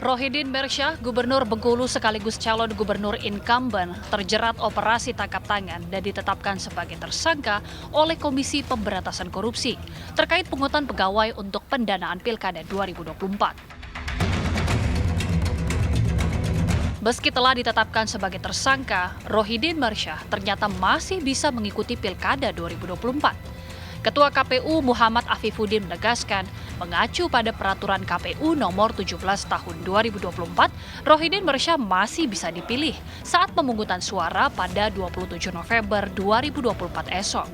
Rohidin Mersyah, Gubernur Bengkulu sekaligus calon gubernur incumbent, terjerat operasi tangkap tangan dan ditetapkan sebagai tersangka oleh Komisi Pemberantasan Korupsi terkait pungutan pegawai untuk pendanaan Pilkada 2024. Meski telah ditetapkan sebagai tersangka, Rohidin Mersyah ternyata masih bisa mengikuti Pilkada 2024. Ketua KPU Muhammad Afifuddin menegaskan, mengacu pada peraturan KPU nomor 17 tahun 2024, Rohidin Mersyah masih bisa dipilih saat pemungutan suara pada 27 November 2024 esok.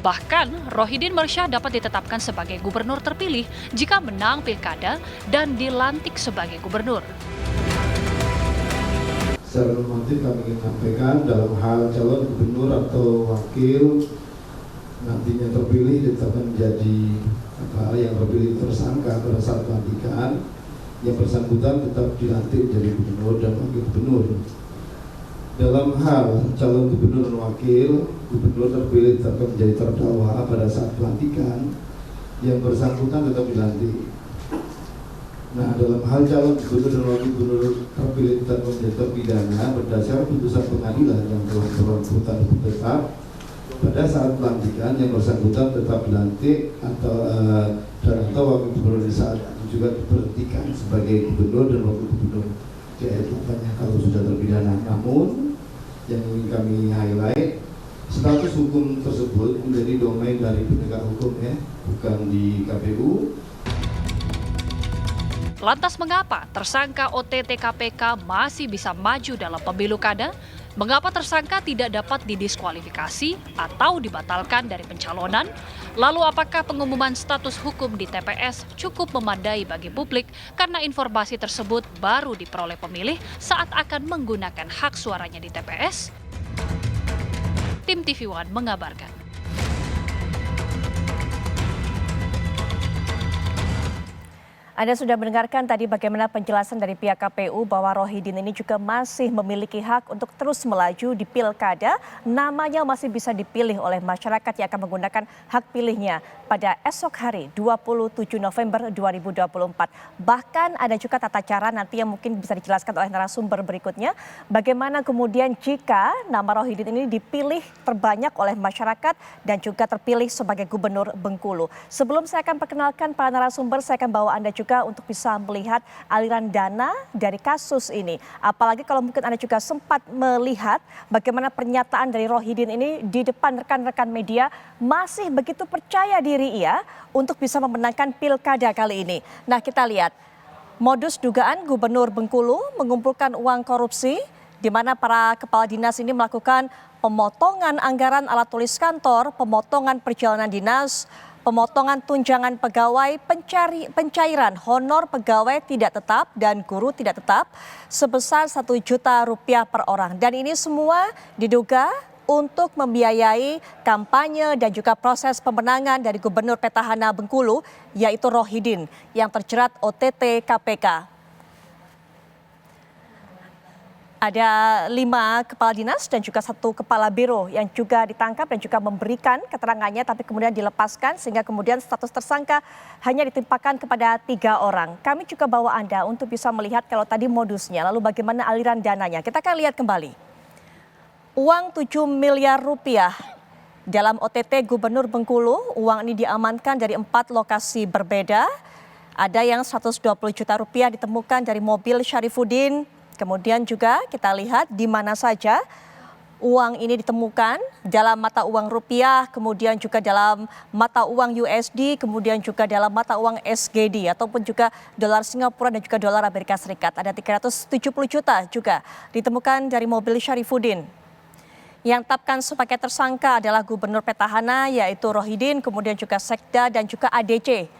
Bahkan, Rohidin Mersyah dapat ditetapkan sebagai gubernur terpilih jika menang pilkada dan dilantik sebagai gubernur. Secara normatif kami ingin sampaikan dalam hal calon gubernur atau wakil nantinya terpilih ditetapkan menjadi yang terpilih tersangka pada saat pelantikan, yang bersangkutan tetap dilantik menjadi gubernur dan wakil gubernur. Dalam hal calon gubernur dan wakil gubernur terpilih ditetapkan menjadi terdakwa pada saat pelantikan, yang bersangkutan tetap dilantik. Nah, dalam hal calon gubernur dan wakil gubernur terpilih tetap menjadi terpidana berdasarkan putusan pengadilan yang telah berlangsung tetap pada saat pelantikan, yang bersangkutan tetap dilantik atau wakil gubernur di saat itu juga diberhentikan sebagai gubernur dan wakil gubernur. Jadi kalau sudah terpidana. Namun yang ingin kami highlight, status hukum tersebut menjadi domain dari penegak hukum, bukan di KPU. Lantas mengapa tersangka OTT KPK masih bisa maju dalam pemilu kada? Mengapa tersangka tidak dapat didiskualifikasi atau dibatalkan dari pencalonan? Lalu apakah pengumuman status hukum di TPS cukup memadai bagi publik karena informasi tersebut baru diperoleh pemilih saat akan menggunakan hak suaranya di TPS? Tim TV One mengabarkan. Anda sudah mendengarkan tadi bagaimana penjelasan dari pihak KPU bahwa Rohidin ini juga masih memiliki hak untuk terus melaju di pilkada. Namanya masih bisa dipilih oleh masyarakat yang akan menggunakan hak pilihnya pada esok hari 27 November 2024. Bahkan ada juga tata cara nanti yang mungkin bisa dijelaskan oleh narasumber berikutnya. Bagaimana kemudian jika nama Rohidin ini dipilih terbanyak oleh masyarakat dan juga terpilih sebagai gubernur Bengkulu. Sebelum saya akan perkenalkan para narasumber, saya akan bawa Anda juga untuk bisa melihat aliran dana dari kasus ini. Apalagi kalau mungkin Anda juga sempat melihat bagaimana pernyataan dari Rohidin ini di depan rekan-rekan media, masih begitu percaya diri ia untuk bisa memenangkan pilkada kali ini. Nah, kita lihat modus dugaan Gubernur Bengkulu mengumpulkan uang korupsi di mana para kepala dinas ini melakukan pemotongan anggaran alat tulis kantor, pemotongan perjalanan dinas, pemotongan tunjangan pegawai, pencairan honor pegawai tidak tetap dan guru tidak tetap sebesar Rp1 juta per orang. Dan ini semua diduga untuk membiayai kampanye dan juga proses pemenangan dari Gubernur Petahana Bengkulu, yaitu Rohidin yang terjerat OTT KPK. Ada 5 kepala dinas dan juga 1 kepala biro yang juga ditangkap dan juga memberikan keterangannya tapi kemudian dilepaskan sehingga kemudian status tersangka hanya ditimpakan kepada 3 orang. Kami juga bawa Anda untuk bisa melihat kalau tadi modusnya, lalu bagaimana aliran dananya. Kita akan lihat kembali. Uang 7 miliar rupiah dalam OTT Gubernur Bengkulu, uang ini diamankan dari 4 lokasi berbeda. Ada yang 120 juta rupiah ditemukan dari mobil Syarifuddin. Kemudian juga kita lihat di mana saja uang ini ditemukan, dalam mata uang rupiah, kemudian juga dalam mata uang USD, kemudian juga dalam mata uang SGD ataupun juga dolar Singapura dan juga dolar Amerika Serikat. Ada 370 juta juga ditemukan dari mobil Syarifuddin. Yang ditetapkan sebagai tersangka adalah Gubernur Petahana yaitu Rohidin, kemudian juga Sekda dan juga ADC.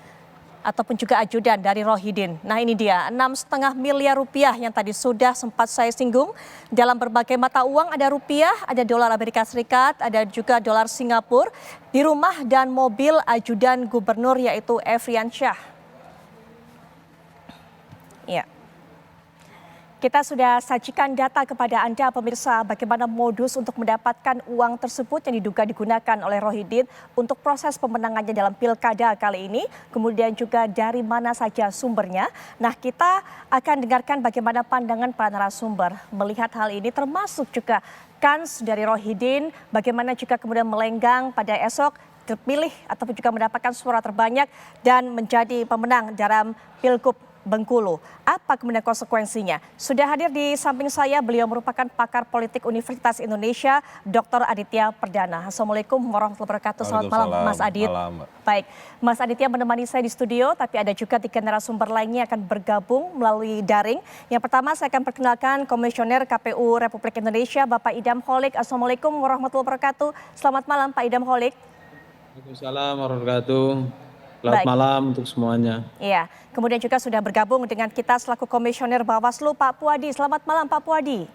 Ataupun juga ajudan dari Rohidin. Nah, ini dia 6,5 miliar rupiah yang tadi sudah sempat saya singgung. Dalam berbagai mata uang ada rupiah, ada dolar Amerika Serikat, ada juga dolar Singapura. Di rumah dan mobil ajudan gubernur yaitu Efriansyah. Ya. kita sudah sajikan data kepada Anda pemirsa bagaimana modus untuk mendapatkan uang tersebut yang diduga digunakan oleh Rohidin untuk proses pemenangannya dalam pilkada kali ini. Kemudian juga dari mana saja sumbernya. Nah, kita akan dengarkan bagaimana pandangan para narasumber melihat hal ini, termasuk juga kans dari Rohidin, bagaimana juga kemudian melenggang pada esok terpilih ataupun juga mendapatkan suara terbanyak dan menjadi pemenang dalam Pilgub Bengkulu. Apa kemudian konsekuensinya? Sudah hadir di samping saya, beliau merupakan pakar politik Universitas Indonesia, Dr. Aditya Perdana. Assalamualaikum warahmatullahi wabarakatuh. Selamat malam, Mas Adit. Malam. Baik, Mas Aditya menemani saya di studio, tapi ada juga 3 narasumber lainnya akan bergabung melalui daring. Yang pertama saya akan perkenalkan Komisioner KPU Republik Indonesia, Bapak Idam Holik. Assalamualaikum warahmatullahi wabarakatuh. Selamat malam, Pak Idam Holik. Waalaikumsalam warahmatullahi wabarakatuh. Selamat Baik. malam untuk semuanya. Iya, kemudian juga sudah bergabung dengan kita selaku Komisioner Bawaslu, Pak Puadi. Selamat malam, Pak Puadi.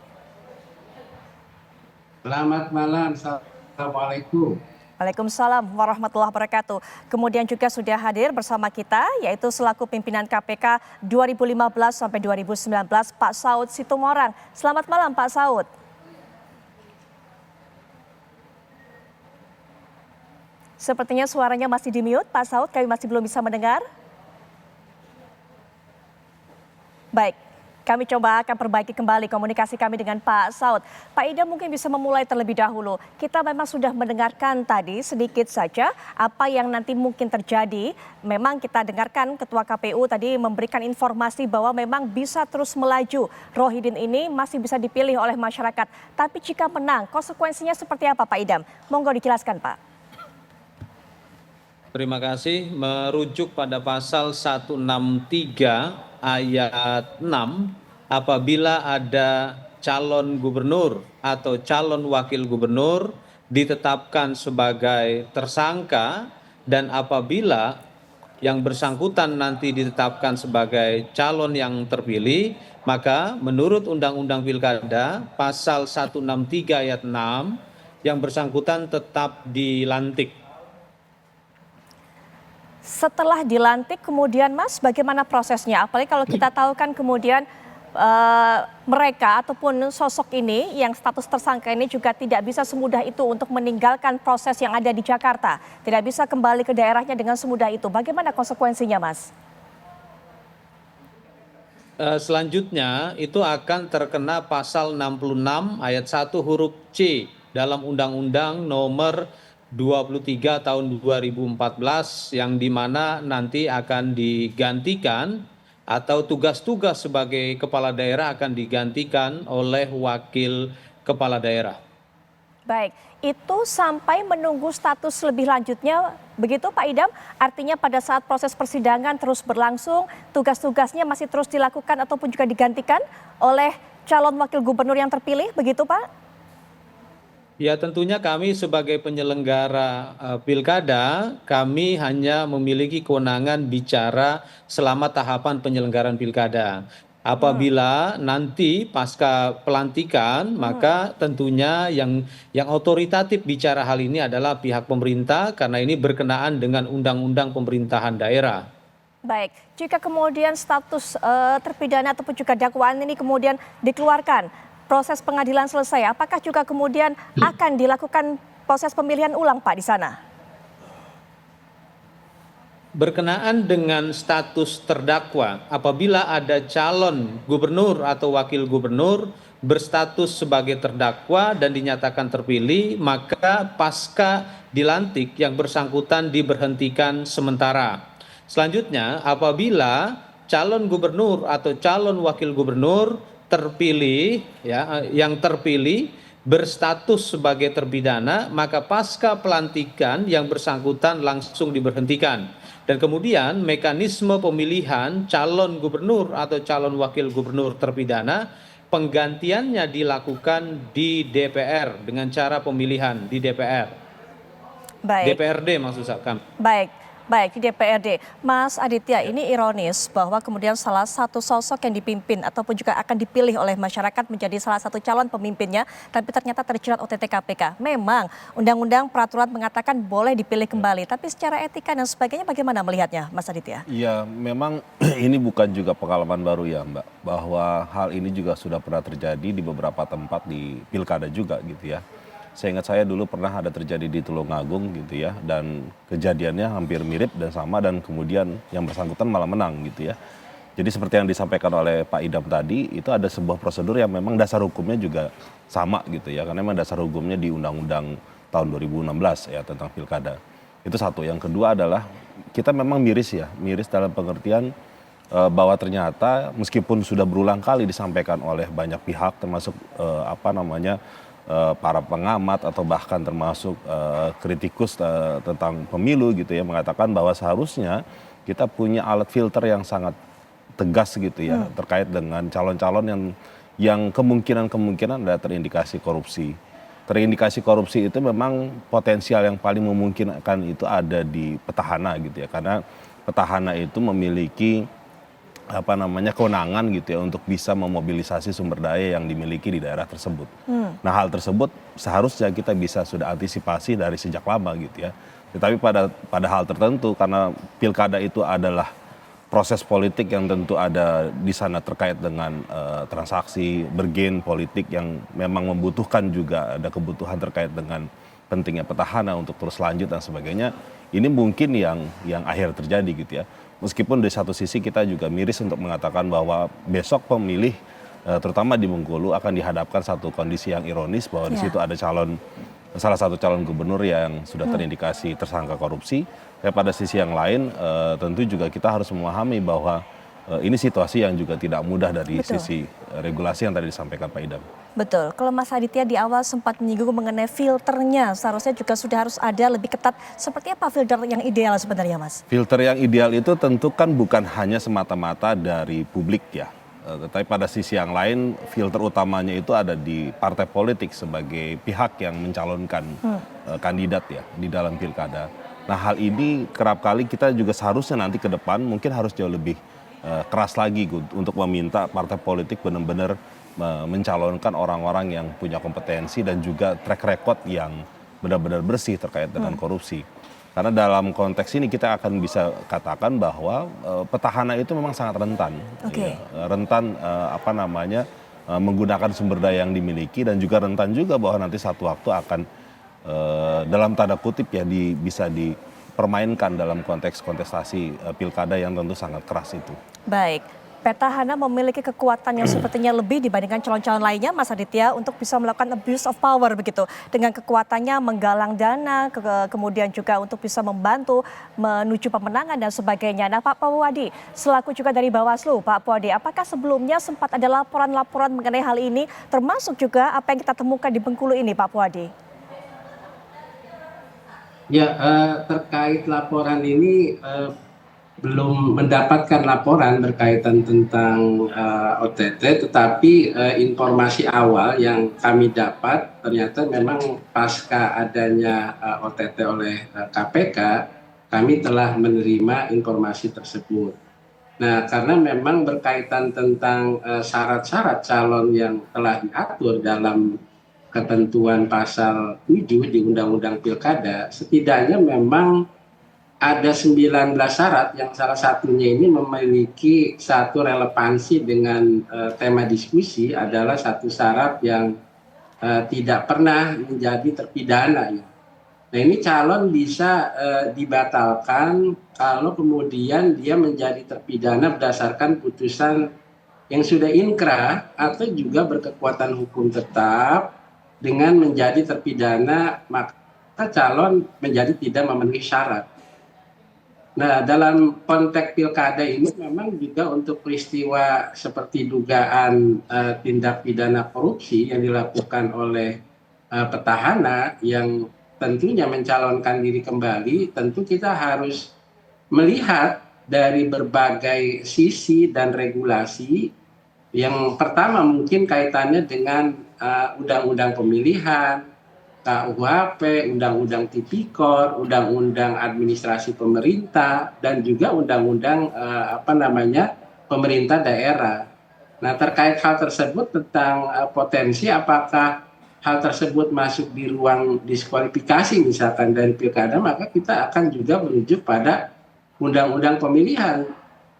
Selamat malam, Assalamualaikum. Waalaikumsalam warahmatullahi wabarakatuh. Kemudian juga sudah hadir bersama kita, yaitu selaku pimpinan KPK 2015 sampai 2019, Pak Saud Situmorang. Selamat malam, Pak Saud. Sepertinya suaranya masih di-mute, Pak Saud, kami masih belum bisa mendengar. Baik, kami coba akan perbaiki kembali komunikasi kami dengan Pak Saud. Pak Idam mungkin bisa memulai terlebih dahulu. Kita memang sudah mendengarkan tadi sedikit saja apa yang nanti mungkin terjadi. Memang kita dengarkan Ketua KPU tadi memberikan informasi bahwa memang bisa terus melaju. Rohidin ini masih bisa dipilih oleh masyarakat. Tapi jika menang, konsekuensinya seperti apa, Pak Idam? Monggo dijelaskan, Pak. Terima kasih. Merujuk pada pasal 163 ayat 6, apabila ada calon gubernur atau calon wakil gubernur ditetapkan sebagai tersangka dan apabila yang bersangkutan nanti ditetapkan sebagai calon yang terpilih, maka menurut Undang-Undang Pilkada pasal 163 ayat 6 yang bersangkutan tetap dilantik. Setelah dilantik kemudian Mas, bagaimana prosesnya? Apalagi kalau kita tahu kan kemudian mereka ataupun sosok ini yang status tersangka ini juga tidak bisa semudah itu untuk meninggalkan proses yang ada di Jakarta. Tidak bisa kembali ke daerahnya dengan semudah itu. Bagaimana konsekuensinya, Mas? Selanjutnya itu akan terkena pasal 66 ayat 1 huruf C dalam Undang-Undang Nomor 23 tahun 2014 yang dimana nanti akan digantikan atau tugas-tugas sebagai kepala daerah akan digantikan oleh wakil kepala daerah. Baik, itu sampai menunggu status lebih lanjutnya begitu Pak Idam? Artinya pada saat proses persidangan terus berlangsung, tugas-tugasnya masih terus dilakukan ataupun juga digantikan oleh calon wakil gubernur yang terpilih, begitu Pak? Ya, tentunya kami sebagai penyelenggara pilkada, kami hanya memiliki kewenangan bicara selama tahapan penyelenggaraan pilkada. Apabila nanti pasca pelantikan, maka tentunya yang otoritatif bicara hal ini adalah pihak pemerintah karena ini berkenaan dengan undang-undang pemerintahan daerah. Baik, jika kemudian status terpidana ataupun juga dakwaan ini kemudian dikeluarkan, proses pengadilan selesai, apakah juga kemudian akan dilakukan proses pemilihan ulang Pak di sana? Berkenaan dengan status terdakwa, apabila ada calon gubernur atau wakil gubernur berstatus sebagai terdakwa dan dinyatakan terpilih, maka pasca dilantik yang bersangkutan diberhentikan sementara. Selanjutnya, apabila calon gubernur atau calon wakil gubernur terpilih, ya, yang terpilih berstatus sebagai terpidana, maka pasca pelantikan yang bersangkutan langsung diberhentikan. Dan kemudian mekanisme pemilihan calon gubernur atau calon wakil gubernur terpidana, penggantiannya dilakukan di DPR dengan cara pemilihan di DPR. Baik. DPRD maksud saya. Baik. Baik, di DPRD. Mas Aditya, ini ironis bahwa kemudian salah satu sosok yang dipimpin ataupun juga akan dipilih oleh masyarakat menjadi salah satu calon pemimpinnya, tapi ternyata terjerat OTT KPK. Memang undang-undang peraturan mengatakan boleh dipilih kembali, tapi secara etika dan sebagainya bagaimana melihatnya, Mas Aditya? Ya, memang ini bukan juga pengalaman baru ya, Mbak. Bahwa hal ini juga sudah pernah terjadi di beberapa tempat di pilkada juga gitu ya. Seingat saya dulu pernah ada terjadi di Tulungagung gitu ya, dan kejadiannya hampir mirip dan sama, dan kemudian yang bersangkutan malah menang gitu ya. Jadi seperti yang disampaikan oleh Pak Idam tadi, itu ada sebuah prosedur yang memang dasar hukumnya juga sama gitu ya, karena memang dasar hukumnya di Undang-Undang tahun 2016 ya tentang pilkada. Itu satu. Yang kedua adalah kita memang miris dalam pengertian bahwa ternyata meskipun sudah berulang kali disampaikan oleh banyak pihak termasuk para pengamat atau bahkan termasuk kritikus tentang pemilu gitu ya, mengatakan bahwa seharusnya kita punya alat filter yang sangat tegas gitu ya terkait dengan calon-calon yang kemungkinan ada terindikasi korupsi. Terindikasi korupsi itu memang potensial yang paling memungkinkan itu ada di petahana gitu ya, karena petahana itu memiliki kewenangan gitu ya untuk bisa memobilisasi sumber daya yang dimiliki di daerah tersebut. Nah, hal tersebut seharusnya kita bisa sudah antisipasi dari sejak lama gitu ya. Tetapi pada hal tertentu, karena pilkada itu adalah proses politik yang tentu ada di sana terkait dengan transaksi bergen politik yang memang membutuhkan juga ada kebutuhan terkait dengan pentingnya petahana untuk terus lanjut dan sebagainya. Ini mungkin yang akhir terjadi gitu ya. Meskipun di satu sisi kita juga miris untuk mengatakan bahwa besok pemilih terutama di Bengkulu akan dihadapkan satu kondisi yang ironis bahwa di situ ada salah satu calon gubernur yang sudah terindikasi tersangka korupsi. Pada sisi yang lain tentu juga kita harus memahami bahwa ini situasi yang juga tidak mudah dari sisi regulasi yang tadi disampaikan Pak Idam. Betul, kalau Mas Aditya di awal sempat menyinggung mengenai filternya, seharusnya juga sudah harus ada lebih ketat. Seperti apa filter yang ideal sebenarnya, Mas? Filter yang ideal itu tentu kan bukan hanya semata-mata dari publik ya, tetapi pada sisi yang lain filter utamanya itu ada di partai politik sebagai pihak yang mencalonkan kandidat ya di dalam pilkada. Nah, hal ini kerap kali kita juga seharusnya nanti ke depan mungkin harus jauh lebih keras lagi untuk meminta partai politik benar-benar mencalonkan orang-orang yang punya kompetensi dan juga track record yang benar-benar bersih terkait dengan korupsi. Karena dalam konteks ini kita akan bisa katakan bahwa petahana itu memang sangat rentan. Oke. Ya, rentan menggunakan sumber daya yang dimiliki, dan juga rentan juga bahwa nanti satu waktu akan dalam tanda kutip ya bisa dipermainkan dalam konteks kontestasi pilkada yang tentu sangat keras itu. Baik, petahana memiliki kekuatan yang sepertinya lebih dibandingkan calon-calon lainnya, Mas Aditya, untuk bisa melakukan abuse of power begitu. Dengan kekuatannya menggalang dana, kemudian juga untuk bisa membantu menuju pemenangan dan sebagainya. Nah, Pak Puadi, selaku juga dari Bawaslu, Pak Puadi, apakah sebelumnya sempat ada laporan-laporan mengenai hal ini, termasuk juga apa yang kita temukan di Bengkulu ini, Pak Puadi? Ya, terkait laporan ini belum mendapatkan laporan berkaitan tentang OTT, tetapi informasi awal yang kami dapat ternyata memang pasca adanya OTT oleh KPK, kami telah menerima informasi tersebut. Nah, karena memang berkaitan tentang syarat-syarat calon yang telah diatur dalam ketentuan pasal 7 di Undang-Undang Pilkada, setidaknya memang ada 19 syarat yang salah satunya ini memiliki satu relevansi dengan tema diskusi, adalah satu syarat yang tidak pernah menjadi terpidana. Nah, ini calon bisa dibatalkan kalau kemudian dia menjadi terpidana berdasarkan putusan yang sudah inkrah atau juga berkekuatan hukum tetap. Dengan menjadi terpidana, maka calon menjadi tidak memenuhi syarat. Nah, dalam konteks pilkada ini memang juga untuk peristiwa seperti dugaan tindak pidana korupsi yang dilakukan oleh petahana yang tentunya mencalonkan diri kembali, tentu kita harus melihat dari berbagai sisi dan regulasi. Yang pertama mungkin kaitannya dengan undang-undang pemilihan, KUHP, Undang-Undang Tipikor, Undang-Undang Administrasi Pemerintah, dan juga Undang-Undang Pemerintah Daerah. Nah, terkait hal tersebut tentang potensi apakah hal tersebut masuk di ruang diskualifikasi misalkan dari pilkada, maka kita akan juga merujuk pada Undang-Undang Pemilihan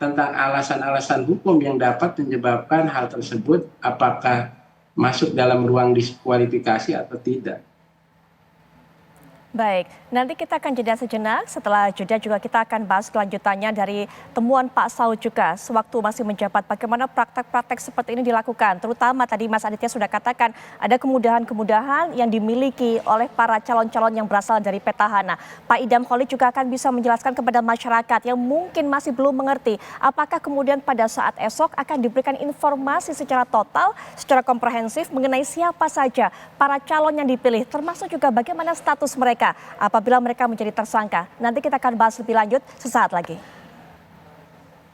tentang alasan-alasan hukum yang dapat menyebabkan hal tersebut apakah masuk dalam ruang diskualifikasi atau tidak. Baik, nanti kita akan jeda sejenak. Setelah jeda juga kita akan bahas kelanjutannya dari temuan Pak Saud juga sewaktu masih menjabat. Bagaimana praktek-praktek seperti ini dilakukan, terutama tadi Mas Aditya sudah katakan ada kemudahan-kemudahan yang dimiliki oleh para calon-calon yang berasal dari petahana. Pak Idam Khalid juga akan bisa menjelaskan kepada masyarakat yang mungkin masih belum mengerti apakah kemudian pada saat esok akan diberikan informasi secara total, secara komprehensif mengenai siapa saja para calon yang dipilih, termasuk juga bagaimana status mereka apabila mereka menjadi tersangka. Nanti kita akan bahas lebih lanjut sesaat lagi.